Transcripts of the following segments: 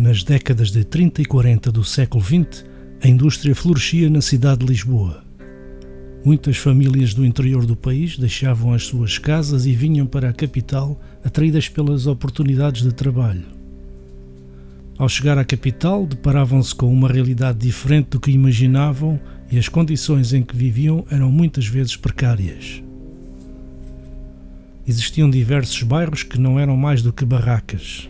Nas décadas de 30 e 40 do século XX, a indústria florescia na cidade de Lisboa. Muitas famílias do interior do país deixavam as suas casas e vinham para a capital, atraídas pelas oportunidades de trabalho. Ao chegar à capital, deparavam-se com uma realidade diferente do que imaginavam e as condições em que viviam eram muitas vezes precárias. Existiam diversos bairros que não eram mais do que barracas.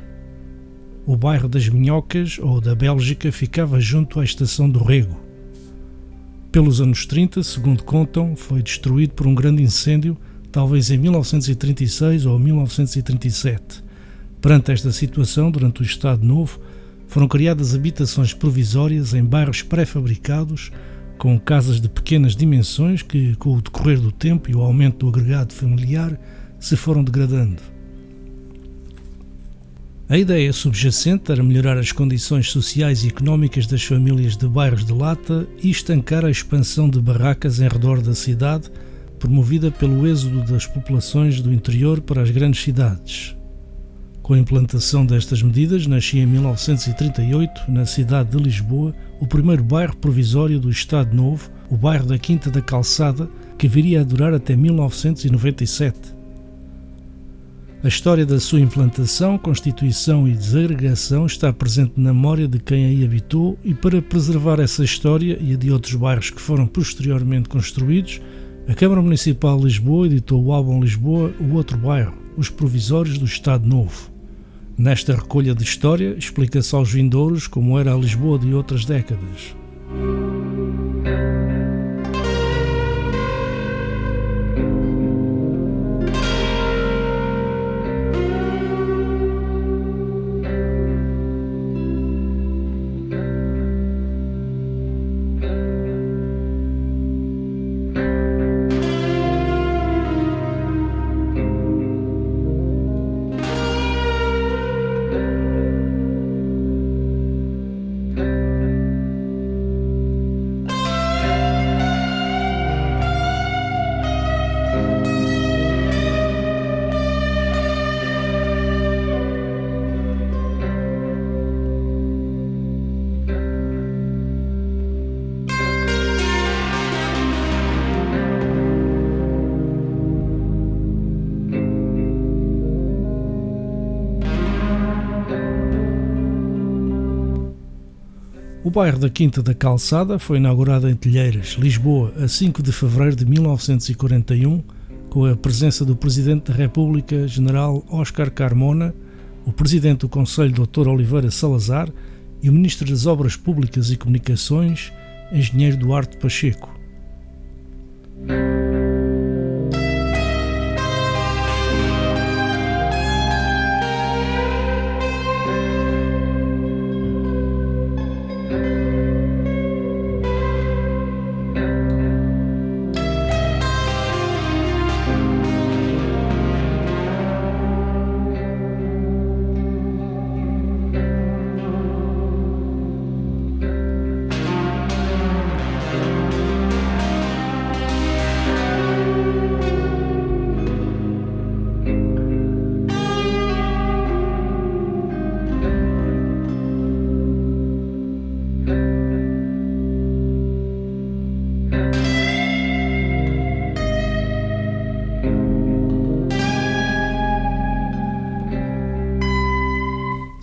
O bairro das Minhocas ou da Bélgica ficava junto à estação do Rego. Pelos anos 30, segundo contam, foi destruído por um grande incêndio, talvez em 1936 ou 1937. Perante esta situação, durante o Estado Novo, foram criadas habitações provisórias em bairros pré-fabricados, com casas de pequenas dimensões que, com o decorrer do tempo e o aumento do agregado familiar, se foram degradando. A ideia subjacente era melhorar as condições sociais e económicas das famílias de bairros de lata e estancar a expansão de barracas em redor da cidade, promovida pelo êxodo das populações do interior para as grandes cidades. Com a implantação destas medidas, nascia em 1938, na cidade de Lisboa, o primeiro bairro provisório do Estado Novo, o bairro da Quinta da Calçada, que viria a durar até 1997. A história da sua implantação, constituição e desagregação está presente na memória de quem aí habitou e para preservar essa história e a de outros bairros que foram posteriormente construídos, a Câmara Municipal de Lisboa editou o álbum Lisboa, o outro bairro, os provisórios do Estado Novo. Nesta recolha de história, explica-se aos vindouros como era a Lisboa de outras décadas. O bairro da Quinta da Calçada foi inaugurado em Telheiras, Lisboa, a 5 de fevereiro de 1941, com a presença do Presidente da República, General Óscar Carmona, o Presidente do Conselho, Dr. Oliveira Salazar, e o Ministro das Obras Públicas e Comunicações, Engenheiro Duarte Pacheco.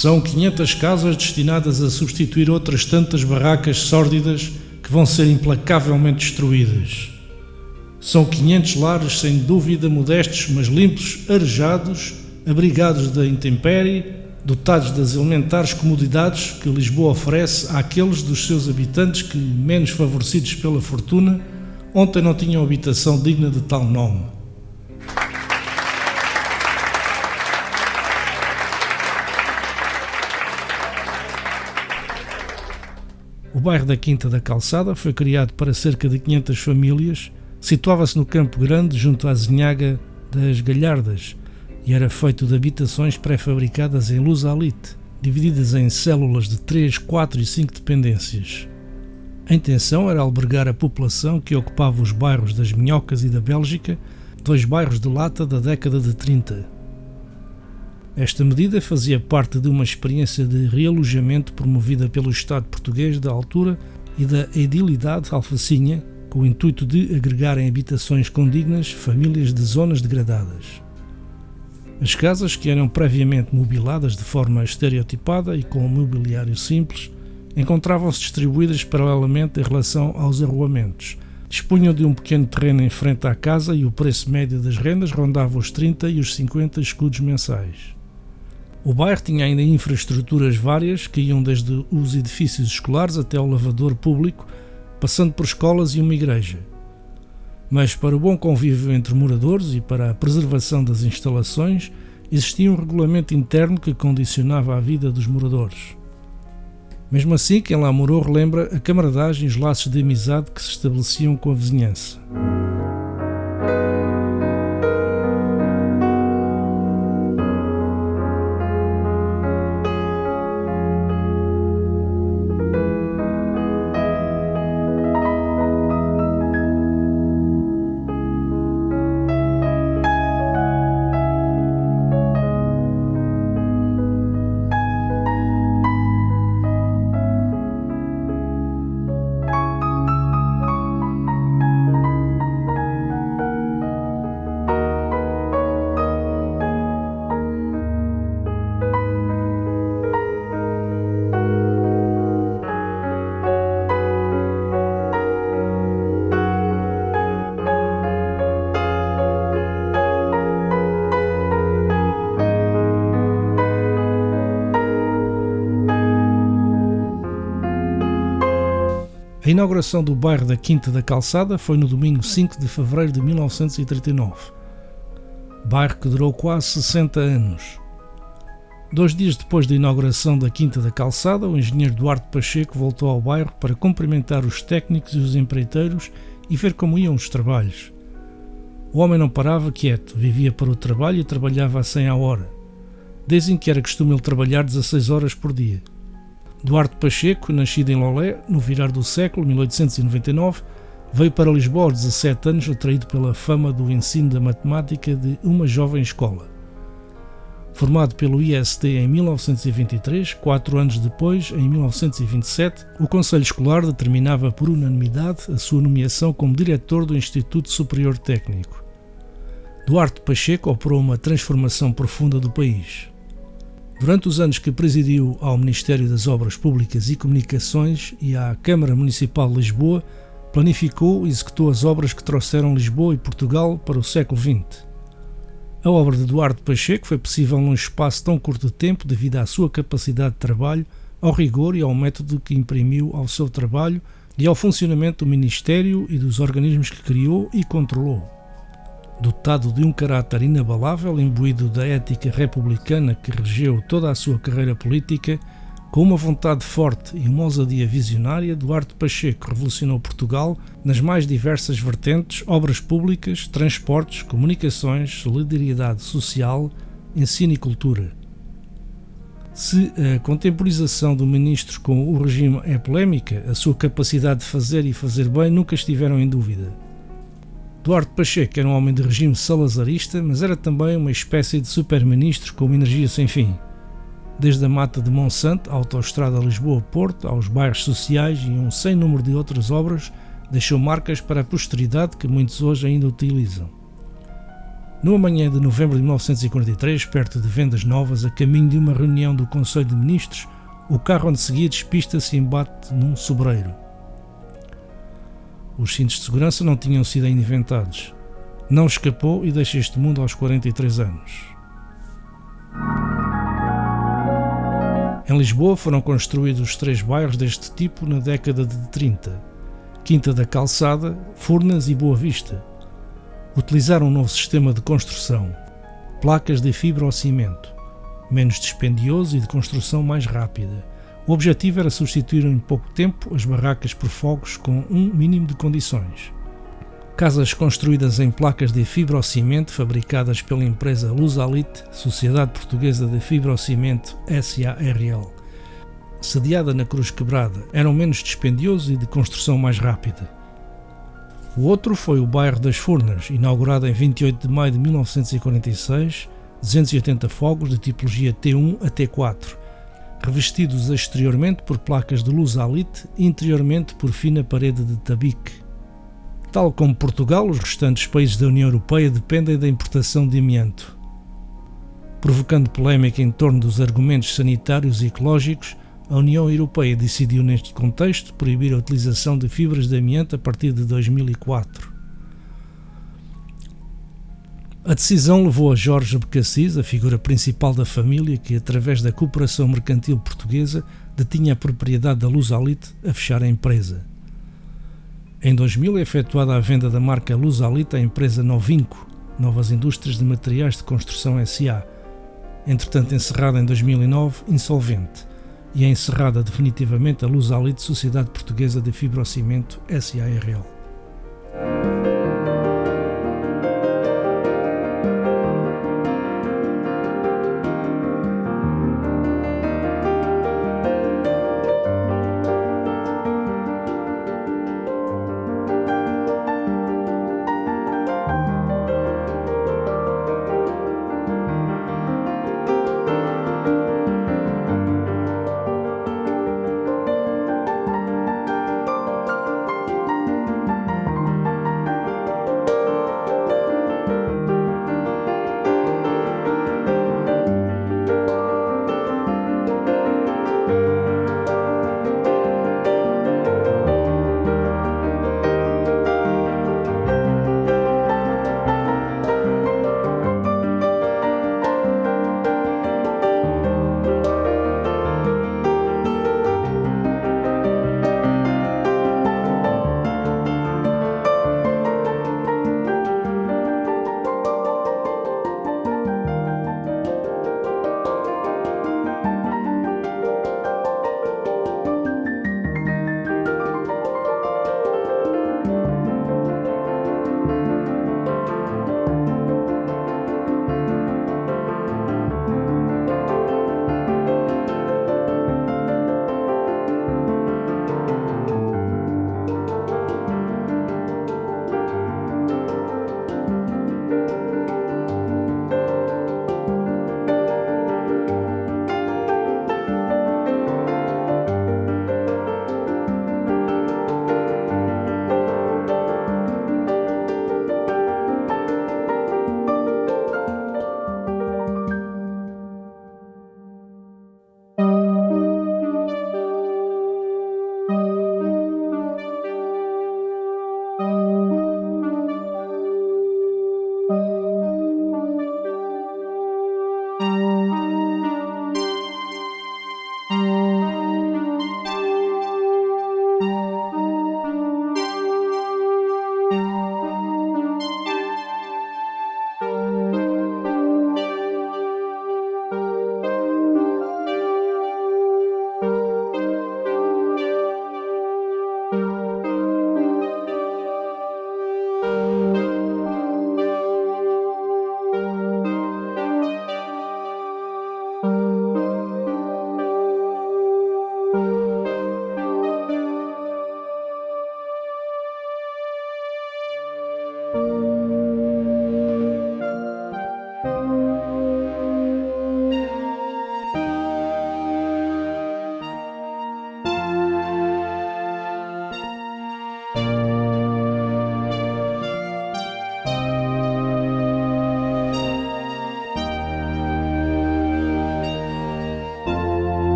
São 500 casas destinadas a substituir outras tantas barracas sórdidas que vão ser implacavelmente destruídas. São 500 lares sem dúvida modestos, mas limpos, arejados, abrigados da intempérie, dotados das elementares comodidades que Lisboa oferece àqueles dos seus habitantes que, menos favorecidos pela fortuna, ontem não tinham habitação digna de tal nome. O bairro da Quinta da Calçada foi criado para cerca de 500 famílias, situava-se no Campo Grande, junto à Zinhaga das Galhardas, e era feito de habitações pré-fabricadas em luz-alite, divididas em células de 3, 4 e 5 dependências. A intenção era albergar a população que ocupava os bairros das Minhocas e da Bélgica, dois bairros de lata da década de 30. Esta medida fazia parte de uma experiência de realojamento promovida pelo Estado português da altura e da Edilidade Alfacinha, com o intuito de agregar em habitações condignas famílias de zonas degradadas. As casas, que eram previamente mobiladas de forma estereotipada e com um mobiliário simples, encontravam-se distribuídas paralelamente em relação aos arruamentos. Dispunham de um pequeno terreno em frente à casa e o preço médio das rendas rondava os 30 e os 50 escudos mensais. O bairro tinha ainda infraestruturas várias que iam desde os edifícios escolares até ao lavador público, passando por escolas e uma igreja. Mas para o bom convívio entre moradores e para a preservação das instalações, existia um regulamento interno que condicionava a vida dos moradores. Mesmo assim, quem lá morou relembra a camaradagem e os laços de amizade que se estabeleciam com a vizinhança. A inauguração do bairro da Quinta da Calçada foi no domingo 5 de fevereiro de 1939. Bairro que durou quase 60 anos. 2 dias depois da inauguração da Quinta da Calçada, o engenheiro Duarte Pacheco voltou ao bairro para cumprimentar os técnicos e os empreiteiros e ver como iam os trabalhos. O homem não parava quieto, vivia para o trabalho e trabalhava a 100 à hora. Dizem que era costume ele trabalhar 16 horas por dia. Duarte Pacheco, nascido em Lolé, no virar do século, 1899, veio para Lisboa aos 17 anos, atraído pela fama do ensino da matemática de uma jovem escola. Formado pelo IST em 1923, 4 anos depois, em 1927, o Conselho Escolar determinava por unanimidade a sua nomeação como diretor do Instituto Superior Técnico. Duarte Pacheco operou uma transformação profunda do país. Durante os anos que presidiu ao Ministério das Obras Públicas e Comunicações e à Câmara Municipal de Lisboa, planificou e executou as obras que trouxeram Lisboa e Portugal para o século XX. A obra de Duarte Pacheco foi possível num espaço tão curto de tempo devido à sua capacidade de trabalho, ao rigor e ao método que imprimiu ao seu trabalho e ao funcionamento do Ministério e dos organismos que criou e controlou. Dotado de um caráter inabalável, imbuído da ética republicana que regeu toda a sua carreira política, com uma vontade forte e uma ousadia visionária, Duarte Pacheco revolucionou Portugal nas mais diversas vertentes: obras públicas, transportes, comunicações, solidariedade social, ensino e cultura. Se a contemporização do ministro com o regime é polémica, a sua capacidade de fazer e fazer bem nunca estiveram em dúvida. Duarte Pacheco era um homem de regime salazarista, mas era também uma espécie de super-ministro com uma energia sem fim. Desde a Mata de Monsanto, a autoestrada Lisboa-Porto, aos bairros sociais e um sem número de outras obras, deixou marcas para a posteridade que muitos hoje ainda utilizam. Numa manhã de novembro de 1943, perto de Vendas Novas, a caminho de uma reunião do Conselho de Ministros, o carro onde seguia despista-se e embate num sobreiro. Os cintos de segurança não tinham sido ainda inventados. Não escapou e deixa este mundo aos 43 anos. Em Lisboa foram construídos 3 bairros deste tipo na década de 30. Quinta da Calçada, Furnas e Boa Vista. Utilizaram um novo sistema de construção. Placas de fibrocimento, menos dispendioso e de construção mais rápida. O objetivo era substituir em pouco tempo as barracas por fogos com um mínimo de condições. Casas construídas em placas de fibrocimento fabricadas pela empresa Lusalite, Sociedade Portuguesa de Fibrocimento SARL. Sediada na Cruz Quebrada, eram menos dispendiosos e de construção mais rápida. O outro foi o bairro das Furnas, inaugurado em 28 de maio de 1946, 280 fogos de tipologia T1 a T4, revestidos exteriormente por placas de luz Halite e interiormente por fina parede de tabique. Tal como Portugal, os restantes países da União Europeia dependem da importação de amianto. Provocando polémica em torno dos argumentos sanitários e ecológicos, a União Europeia decidiu neste contexto proibir a utilização de fibras de amianto a partir de 2004. A decisão levou a Jorge Abcacis, a figura principal da família que, através da cooperação mercantil portuguesa, detinha a propriedade da Luz Halite, a fechar a empresa. Em 2000 é efetuada a venda da marca Luz Halite à empresa Novinco, Novas Indústrias de Materiais de Construção S.A., entretanto encerrada em 2009, insolvente, e é encerrada definitivamente a Luz Halite Sociedade Portuguesa de Fibrocimento S.A.R.L.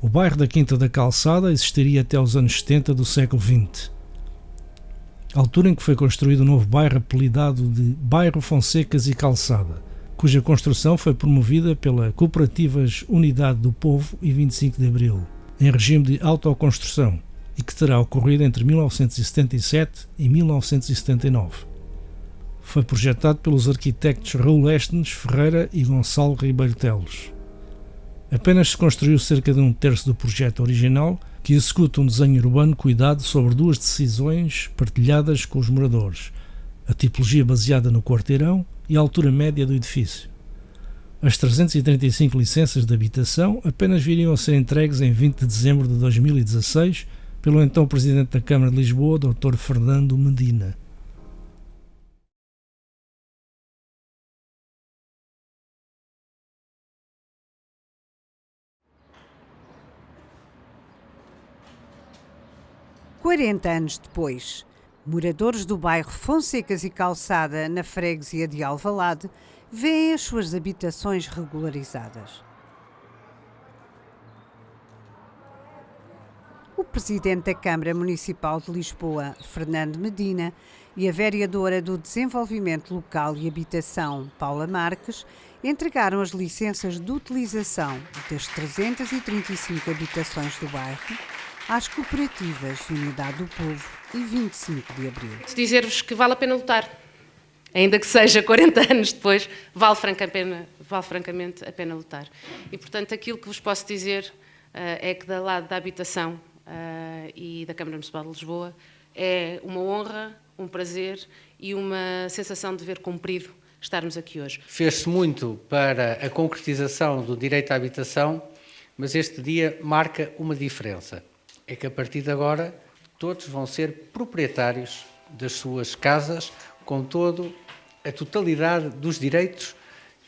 O bairro da Quinta da Calçada existiria até os anos 70 do século XX, altura em que foi construído um novo bairro apelidado de Bairro Fonsecas e Calçada, cuja construção foi promovida pela Cooperativas Unidade do Povo e 25 de Abril, em regime de autoconstrução, e que terá ocorrido entre 1977 e 1979. Foi projetado pelos arquitetos Raul Estes Ferreira e Gonçalo Ribeiro Teles. Apenas se construiu cerca de um terço do projeto original, que executa um desenho urbano cuidado sobre duas decisões partilhadas com os moradores: a tipologia baseada no quarteirão e a altura média do edifício. As 335 licenças de habitação apenas viriam a ser entregues em 20 de dezembro de 2016 pelo então Presidente da Câmara de Lisboa, Dr. Fernando Medina. Quarenta anos depois, moradores do bairro Fonsecas e Calçada, na freguesia de Alvalade, vêem as suas habitações regularizadas. O Presidente da Câmara Municipal de Lisboa, Fernando Medina, e a Vereadora do Desenvolvimento Local e Habitação, Paula Marques, entregaram as licenças de utilização das 335 habitações do bairro às cooperativas Unidade do Povo e 25 de Abril. Dizer-vos que vale a pena lutar. Ainda que seja 40 anos depois, vale francamente a pena lutar. E, portanto, aquilo que vos posso dizer é que, do lado da habitação e da Câmara Municipal de Lisboa, é uma honra, um prazer e uma sensação de dever cumprido estarmos aqui hoje. Fez-se muito para a concretização do direito à habitação, mas este dia marca uma diferença. É que a partir de agora todos vão ser proprietários das suas casas com a totalidade dos direitos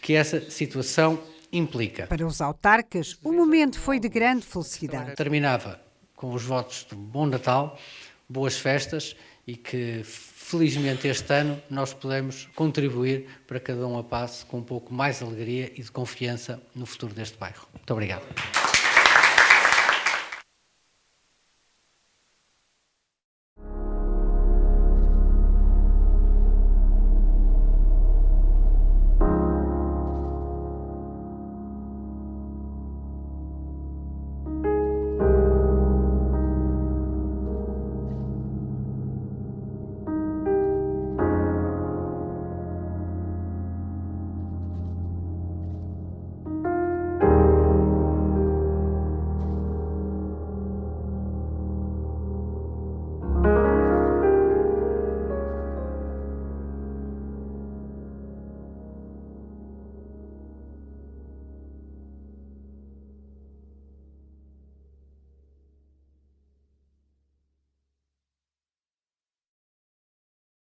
que essa situação implica. Para os autarcas, o momento foi de grande felicidade. Terminava com os votos de bom Natal, boas festas e que felizmente este ano nós podemos contribuir para que cada um a passe com um pouco mais de alegria e de confiança no futuro deste bairro. Muito obrigado.